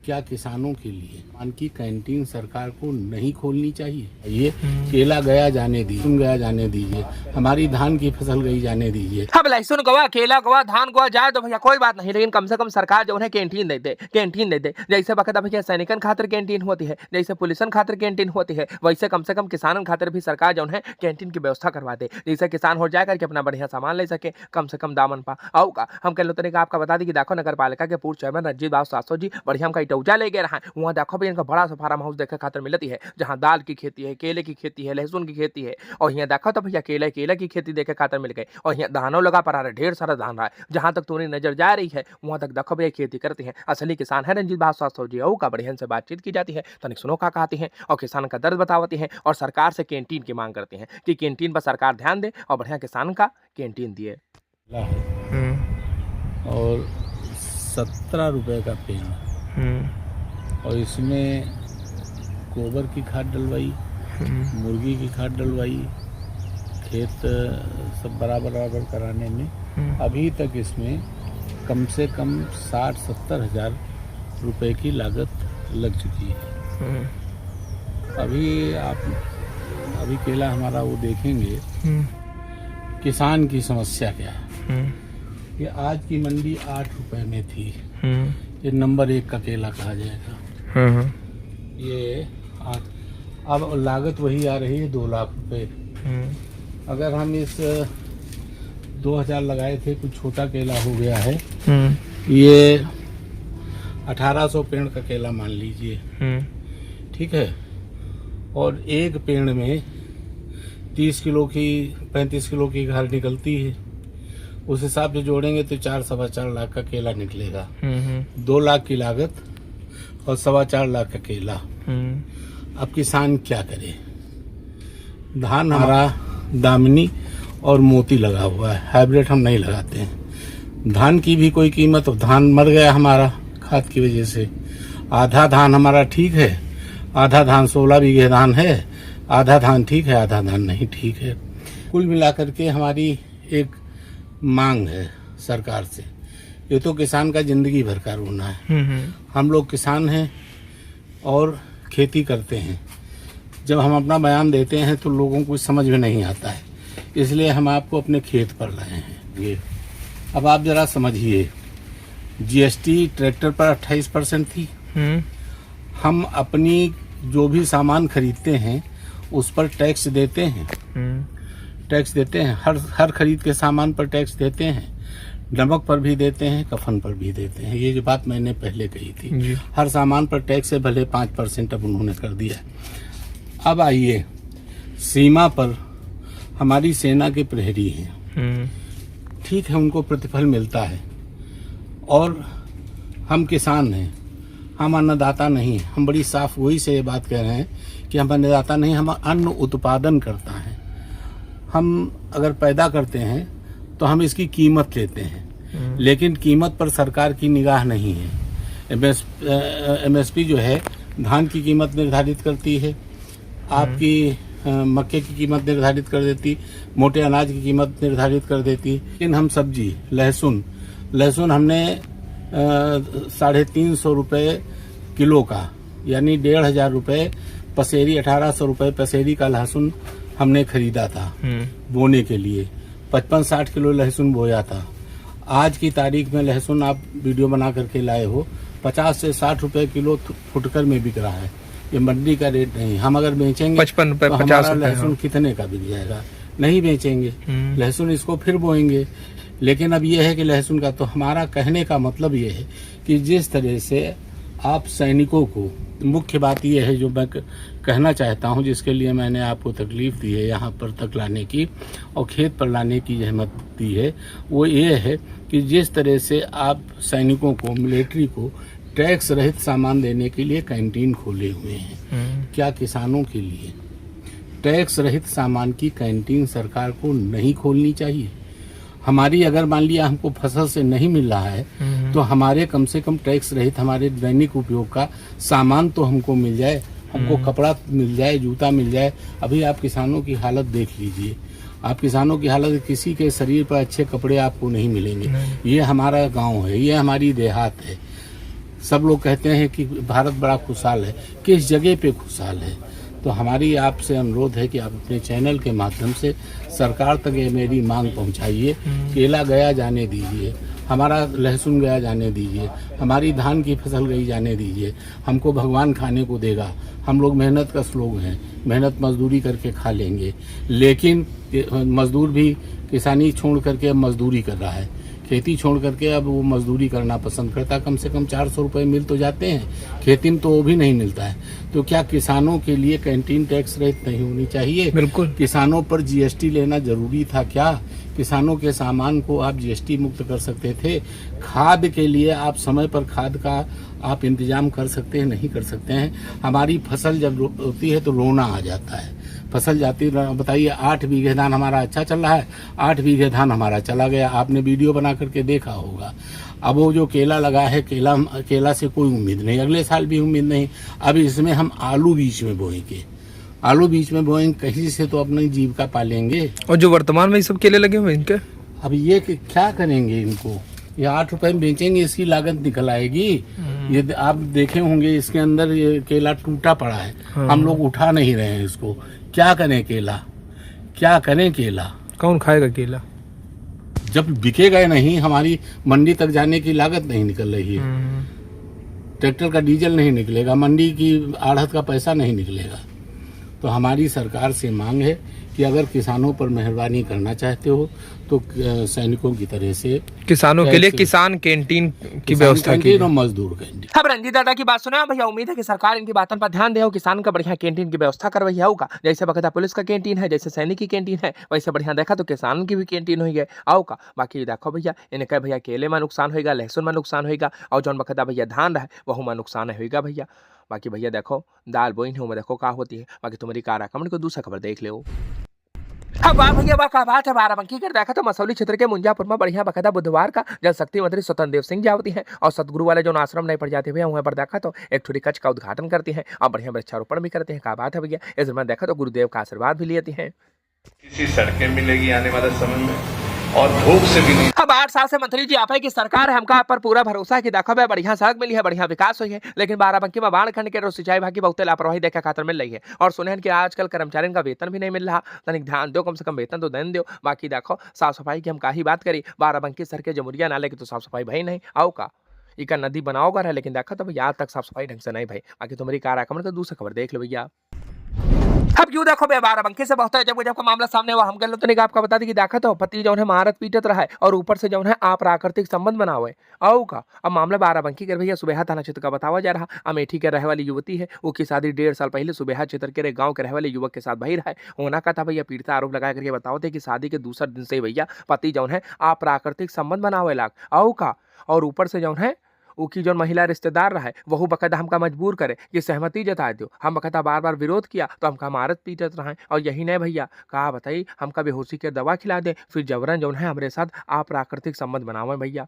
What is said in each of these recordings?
क्या किसानों के लिए पान की कैंटीन सरकार को नहीं खोलनी चाहिए? ये केला गया जाने दीजिए, तुम गया जाने दीजिए, हमारी धान की फसल गई जाने दीजिए। अब लहसुन गवा, केला गवा, धान गवा जाए तो भैया कोई बात नहीं, लेकिन कम से कम सरकार जो है कैंटीन दे दे। जैसे बकायदा भैया सैनिकन खातिर कैंटीन होती है, जैसे पुलिसन खातिर कैंटीन होती है, वैसे कम से कम किसानन खातिर भी सरकार जो है कैंटीन की व्यवस्था करवा दे, जैसे किसान हो जाए करके अपना बढ़िया सामान ले सके कम से कम दामन पा। आओ का हम कह लो तरीका आपका बता दी कि देखो नगर पालिका के पूर्व चेयरमैन रंजीत बाबू सासो जी बढ़िया हमका इटौजा ले गए रहा है। वहाँ देखो भैया इनका बड़ा सा फार्म हाउस देखे खातिर मिलती है, जहाँ दाल की खेती है, केले की खेती है, लहसुन की खेती है। और यहाँ देखो तो भैया केले की खेती देखे खातिर मिल गई। और यहाँ धानों लगा पड़ा रहा, ढेर सारा धान रहा है, जहाँ तक तुम्हें नजर जा रही है वहाँ तक देखो भैया खेती करती है। असली किसान है रंजीत बाबू सासो जी, का बढ़िया से बातचीत की जाती है, तनिक सुनो का कहती है और किसान का दर्द बतावती है और सरकार से कैंटीन की मांग करती है कि कैंटीन पर सरकार ध्यान दे और बढ़िया किसान का कैंटीन दिए। और 17 रुपए का पेड़ और इसमें गोबर की खाद डलवाई, मुर्गी की खाद डलवाई, खेत सब बराबर कराने में अभी तक इसमें कम से कम 60-70 हज़ार रुपए की लागत लग चुकी है। अभी केला हमारा वो देखेंगे किसान की समस्या क्या है। ये आज की मंडी 8 रुपए में थी, ये नंबर 1 का केला कहा जाएगा। ये अब लागत वही आ रही है 2 लाख रुपए। अगर हम इस 2000 लगाए थे, कुछ छोटा केला हो गया है, ये 1800 पेड़ का केला मान लीजिए, ठीक है। और एक पेड़ में 30 किलो की 35 किलो की घास निकलती है, उस हिसाब से जोड़ेंगे तो 4-4.25 लाख का केला निकलेगा। 2 लाख की लागत और 4.25 लाख का केला। अब किसान क्या करे? धान हमारा दामिनी और मोती लगा हुआ है, हाइब्रिड हम नहीं लगाते हैं। धान की भी कोई कीमत, धान मर गया हमारा खाद की वजह से। आधा धान हमारा ठीक है, आधा धान 16 बीघे धान है, आधा धान ठीक है, आधा धान नहीं ठीक है। कुल मिलाकर के हमारी एक मांग है सरकार से, ये तो किसान का जिंदगी भर का रोना है। हम लोग किसान हैं और खेती करते हैं। जब हम अपना बयान देते हैं तो लोगों को समझ में नहीं आता है, इसलिए हम आपको अपने खेत पर लाए हैं। ये अब आप जरा समझिए, जीएसटी ट्रैक्टर पर 28% थी। हम अपनी जो भी सामान खरीदते हैं उस पर टैक्स देते हैं, हर खरीद के सामान पर टैक्स देते हैं, नमक पर भी देते हैं, कफन पर भी देते हैं। ये जो बात मैंने पहले कही थी, हर सामान पर टैक्स है, भले 5% अब उन्होंने कर दिया। अब आइए, सीमा पर हमारी सेना के प्रहरी हैं, ठीक है, उनको प्रतिफल मिलता है। और हम किसान हैं, हम अन्नदाता नहीं। हम बड़ी साफ वही से ये बात कह रहे हैं कि हम अन्नदाता नहीं, हम अन्न उत्पादन करता है। हम अगर पैदा करते हैं तो हम इसकी कीमत लेते हैं, लेकिन कीमत पर सरकार की निगाह नहीं है। एमएसपी जो है धान की कीमत निर्धारित करती है, आपकी मक्के की कीमत निर्धारित कर देती, मोटे अनाज की कीमत निर्धारित कर देती। लेकिन हम सब्जी, लहसुन हमने 350 रुपये किलो का, यानी 1500 रुपये पसेरी, 1800 रुपये पसेरी का लहसुन हमने खरीदा था बोने के लिए। 55-60 किलो लहसुन बोया था। आज की तारीख में लहसुन आप वीडियो बना करके लाए हो, 50 से 60 रुपए किलो फुटकर में बिक रहा है। ये मंडी का रेट नहीं। हम अगर बेचेंगे 55 रुपए, तो 50 हमारा लहसुन कितने का बिक जाएगा? नहीं बेचेंगे लहसुन, इसको फिर बोएंगे। लेकिन अब यह है कि लहसुन का, तो हमारा कहने का मतलब ये है कि जिस तरह से आप सैनिकों को, मुख्य बात यह है जो मैं कहना चाहता हूं, जिसके लिए मैंने आपको तकलीफ दी है यहाँ पर तक लाने की और खेत पर लाने की जहमत दी है, वो ये है कि जिस तरह से आप सैनिकों को, मिलिट्री को टैक्स रहित सामान देने के लिए कैंटीन खोले हुए हैं, क्या किसानों के लिए टैक्स रहित सामान की कैंटीन सरकार को नहीं खोलनी चाहिए? हमारी अगर मान लिया हमको फसल से नहीं मिल रहा है तो हमारे कम से कम टैक्स रहित हमारे दैनिक उपयोग का सामान तो हमको मिल जाए, हमको कपड़ा मिल जाए, जूता मिल जाए। अभी आप किसानों की हालत देख लीजिए, आप किसानों की हालत, किसी के शरीर पर अच्छे कपड़े आपको नहीं मिलेंगे। ये हमारा गांव है, ये हमारी देहात है। सब लोग कहते हैं कि भारत बड़ा खुशहाल है, किस जगह पे खुशहाल है? तो हमारी आपसे अनुरोध है कि आप अपने चैनल के माध्यम से सरकार तक ये मेरी मांग पहुंचाइए। केला गया जाने दीजिए, हमारा लहसुन गया जाने दीजिए, हमारी धान की फसल गई जाने दीजिए। हमको भगवान खाने को देगा, हम लोग मेहनत कश लोग हैं, मेहनत मजदूरी करके खा लेंगे। लेकिन मजदूर भी किसानी छोड़ करके अब मजदूरी कर रहा है, खेती छोड़ करके अब वो मजदूरी करना पसंद करता। कम से कम 400 रुपये मिल तो जाते हैं, खेती में तो वो भी नहीं मिलता है। तो क्या किसानों के लिए कैंटीन टैक्स रहित नहीं होनी चाहिए? बिल्कुल। किसानों पर जीएसटी लेना जरूरी था क्या? किसानों के सामान को आप जीएसटी मुक्त कर सकते थे। खाद के लिए आप समय पर खाद का आप इंतजाम कर सकते हैं, नहीं कर सकते हैं। हमारी फसल जब होती है तो रोना आ जाता है। फसल जाती है, बताइए 8 बीघे धान हमारा अच्छा चल रहा है, 8 बीघे धान हमारा चला गया। आपने वीडियो बना करके देखा होगा। अब वो जो केला लगा है, केला से कोई उम्मीद नहीं, अगले साल भी उम्मीद नहीं। अब इसमें हम आलू बीच में बोएंगे, आलू बीच में बोएंगे, कहीं से तो अपनी जीविका पालेंगे। और जो वर्तमान में ये सब केले लगे हुए इनके, अब ये क्या करेंगे इनको? ये 8 रुपए में बेचेंगे, इसकी लागत निकल आएगी। ये आप देखे होंगे इसके अंदर ये केला टूटा पड़ा है। हम लोग उठा नहीं रहे हैं इसको। क्या करें केला, क्या करें केला? कौन खाएगा केला? जब बिकेगा नहीं, हमारी मंडी तक जाने की लागत नहीं निकल रही है, ट्रैक्टर का डीजल नहीं निकलेगा, मंडी की आढ़त का पैसा नहीं निकलेगा। तो हमारी सरकार से मांग है कि अगर किसानों पर मेहरबानी करना चाहते हो तो सैनिकों की तरह से किसानों के लिए किसान कैंटीन की व्यवस्था की, मजदूर कैंटीन। अब रंजीत दादा की बात सुना भैया, उम्मीद है कि सरकार इनकी बातों पर ध्यान दे, किसान का बढ़िया कैंटीन की व्यवस्था करवाई होगा। जैसे बकायदा पुलिस का कैंटीन है, जैसे सैनिक की कैंटीन है, वैसे बढ़िया देखा तो किसान की भी कैंटीन हुई है आओ का। बाकी देखो भैया, इनका भैया केले में नुकसान होगा, लहसुन में नुकसान होगा, और जौन बकायदा भैया धान रहा वहू में नुकसान होगा भैया। बाकी भैया देखो दाल बोइन है, देखो क्या होती है। बाकी तुम्हारी कार कमेंट को दूसरा खबर देख लो। हाँ वाह भैया वाह, का बात है। बाराबंकी कर देखा तो मसौली क्षेत्र के मुंजापुर में बढ़िया बकायदा बुधवार का जल शक्ति मंत्री स्वतंत्र देव सिंह जावती है और सतगुरु वाले जो आश्रम नहीं पड़ जाते भैया, वहाँ पर देखा तो एक छोटी कच्छ का उद्घाटन करती है और बढ़िया वृक्षारोपण भी करते हैं। क्या बात है भैया, इस में देखा तो गुरुदेव का आशीर्वाद भी लेती है। किसी सड़कें मिलेगी आने वाले समय में और धूप से भी नहीं। अब 8 साल से मंत्री जी आप है कि सरकार है, हमका पर पूरा भरोसा है कि देखो भाई बढ़िया सड़क मिली है, बढ़िया विकास हुई है, लेकिन बाराबंकी में बाढ़ खंड के सिंचाई विभाग की बहुत लापरवाही देखा खातर मिल रही है। और सुने कि आजकल कर्मचारियों का वेतन भी नहीं मिल रहा, तनिक ध्यान दो, कम से कम वेतन तो देन दो। बाकी देखो साफ सफाई की हम काही बात करी, बाराबंकी सर के जमुरिया नाले की तो साफ सफाई भाई नहीं आओ का, इका नदी बनाओगा है, लेकिन देखा तो भैया आज तक साफ सफाई ढंग से नहीं भाई। बाकी तुम्हारी कार आक्रमण तो दूसरा खबर देख लो भैया। अब क्यों देखो भैया बाराबंकी से बहुत है, जब का मामला सामने हुआ हम कह लो तो नहीं आपका बता दी कि देखा तो पति जो है मारत पीटत रहा है और ऊपर से जो है अप्राकृतिक संबंध बना हुए आओ का। अब मामला बाराबंकी के भैया सुबेहा थाना क्षेत्र का बतावा जा रहा। अमेठी के रहने वाली युवती है, वो की शादी 1.5 साल पहले सुबेहा क्षेत्र के गाँव के रहने वाले युवक के साथ भाई रहा है। होना का था भैया, पीड़िता आरोप लगा करके बताओ थे कि शादी के दूसरे दिन से भैया पति जो है अप्राकृतिक संबंध बना हुए लाग आओ का। और ऊपर से जो है उकी जो महिला रिश्तेदार रहा है वह बकायदा हमका मजबूर करे कि सहमति जता दो। हम बकायदा बार बार विरोध किया तो हमका मारत पीटत रहे। और यही नहीं भैया, कहा बताइए हमका बेहोशी के दवा खिला दे, फिर जबरन जो है हमारे साथ अप्राकृतिक संबंध बनावे भैया।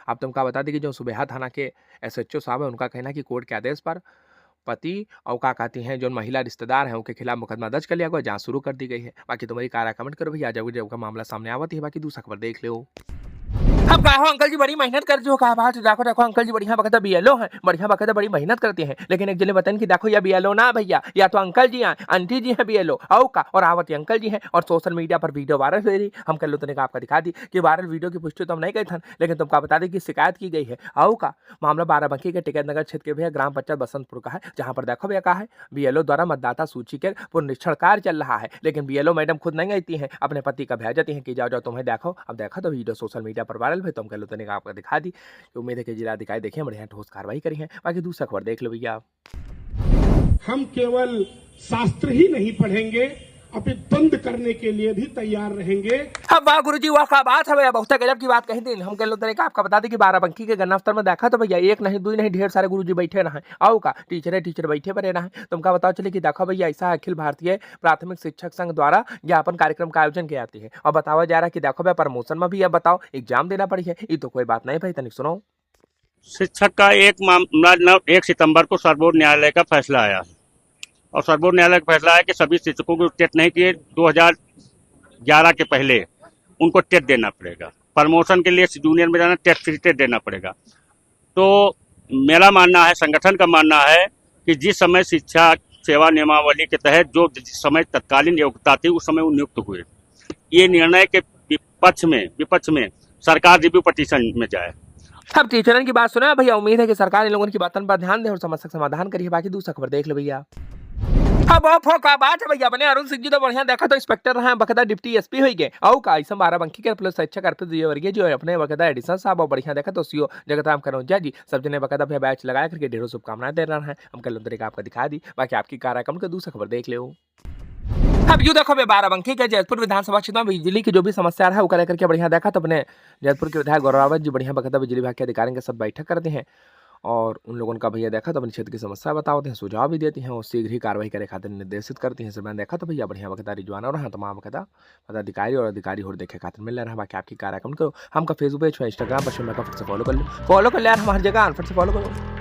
अब तुमका बता दें कि जो सुबेहा थाना के SHO साहब है, उनका कहना कि कोर्ट के आदेश पर पति और का कहती हैं जो महिला रिश्तेदार हैं उनके खिलाफ मुकदमा दर्ज कर लिया गया, जांच शुरू कर दी गई है। बाकी तुम्हारी कार कमेंट करो भैया, जब का मामला सामने आवती है। बाकी दूसरा खबर देख लो। अब कहो अंकल जी बड़ी मेहनत कर जो कहा बात देखो देखो अंकल जी बढ़िया बकायदा BLO है, बढ़िया बकायदा बड़ी मेहनत करते हैं, लेकिन एक जने बतान कि देखो या BLO ना भैया, या तो अंकल जी हैं, आंटी जी हैं BLO आओ का, और आवती अंकल जी हैं। और सोशल मीडिया पर वीडियो वायरल हुई, हम कर लो तो आपका दिखा दी कि वायरल वीडियो की पुष्टि तो हम नहीं गए थे, लेकिन तुमको बता दें कि शिकायत की गई है आओ का। मामला बाराबंकी के टिकैत नगर क्षेत्र के भैया ग्राम पंचायत बसंतपुर का है, जहाँ पर देखो भैया कहा है BLO द्वारा मतदाता सूची के पुनरीक्षण कार्य चल रहा है, लेकिन BLO मैडम खुद नहीं आती है, अपने पति का भेजती है कि जाओ जाओ तुम्हें देखो। अब देखा तो वीडियो सोशल मीडिया पर वायरल हुई, तुम कह लो तो आपको दिखा दी। उम्मीद है कि जिलाधिकारी देखें बढ़िया ठोस कार्रवाई करी है। बाकी दूसरा खबर देख लो भैया। हम केवल शास्त्र ही नहीं पढ़ेंगे, अपने द्वंद करने के लिए भी तैयार रहेंगे। अब वाह गुरुजी वाह का बात है भैया, बहुत गजब की बात कही थी। हम कह लो तरीका आपका बता दें कि बाराबंकी के गन्नास्तर में देखा तो भैया एक नहीं दो नहीं ढेर सारे गुरुजी बैठे रहे आओ का, टीचर बैठे पर रहे। तुमका बताओ चले कि देखो भैया ऐसा अखिल भारतीय प्राथमिक शिक्षक संघ द्वारा ज्ञापन कार्यक्रम का आयोजन किया जाती है और बतावा जा रहा है कि देखो भैया प्रमोशन में भी अब बताओ एग्जाम देना पड़ी है, ये तो कोई बात नहीं भाई। तनिक सुनो, शिक्षक का एक मामला 1 सितंबर को सर्वोच्च न्यायालय का फैसला आया है और सर्वोच्च न्यायालय का फैसला है कि सभी शिक्षकों को टेट नहीं किए 2011 के पहले उनको टेट देना पड़ेगा। प्रमोशन के लिए जूनियर में जाना टेट देना पड़ेगा। तो मेरा मानना है, संगठन का मानना है कि जिस समय शिक्षा सेवा नियमावली के तहत जो जिस समय तत्कालीन योग्यता थी उस समय वो नियुक्त हुए, ये निर्णय के विपक्ष में सरकार रिव्यू पटिशन में जाए। अब टीचरों की बात सुना भैया, उम्मीद है कि सरकार इन लोगों की बातों पर ध्यान दे और समस्या का समाधान करिए। बाकी दूसरा खबर देख लो भैया। अब का बात है भैया, अपने अरुण सिंह जी तो बढ़िया देखा तो इंस्पेक्टर रहे, बकायदा डिप्टी एसपी हो गए और का ऐसा 12 के पुलिस शिक्षक अर्पित वर्गीय जो है अपने बकायदा एडिशन साहब और बढ़िया देखा तो सीओ जगताराम करोजिया जी सब जने बकायदा भैया बैच लगाया करके ढेरों शुभकामनाएं दे रहा है। हम कल तरीका आपका दिखा दी। बाकी आपकी कार्यक्रम का दूसरा खबर देख लो। अब यू देखो 12 के जयपुर विधानसभा क्षेत्र में बिजली की जो भी समस्या है वो कर करके बढ़िया देखा तो अपने जयपुर के विधायक गौरव जी बढ़िया बकायदा बिजली विभाग के अधिकारियों के साथ बैठक करते हैं और उन लोगों का भैया देखा तो अपने क्षेत्र की समस्या बताते हैं, सुझाव भी देती हैं और शीघ्र ही कार्रवाई करे खातिर निर्देशित करती हैं। सब मैंने देखा तो भैया बढ़िया बकायदा रिजवाना और तमाम बकायदा पदाधिकारी और अधिकारी और देखे खातिर मिल रहा है। बाकी आपकी कार्यक्रम करो, हमका फेसबुक पेज इंस्टाग्राम पर फिर से फॉलो कर लो यार, हमारी जगह फिर से फॉलो करो।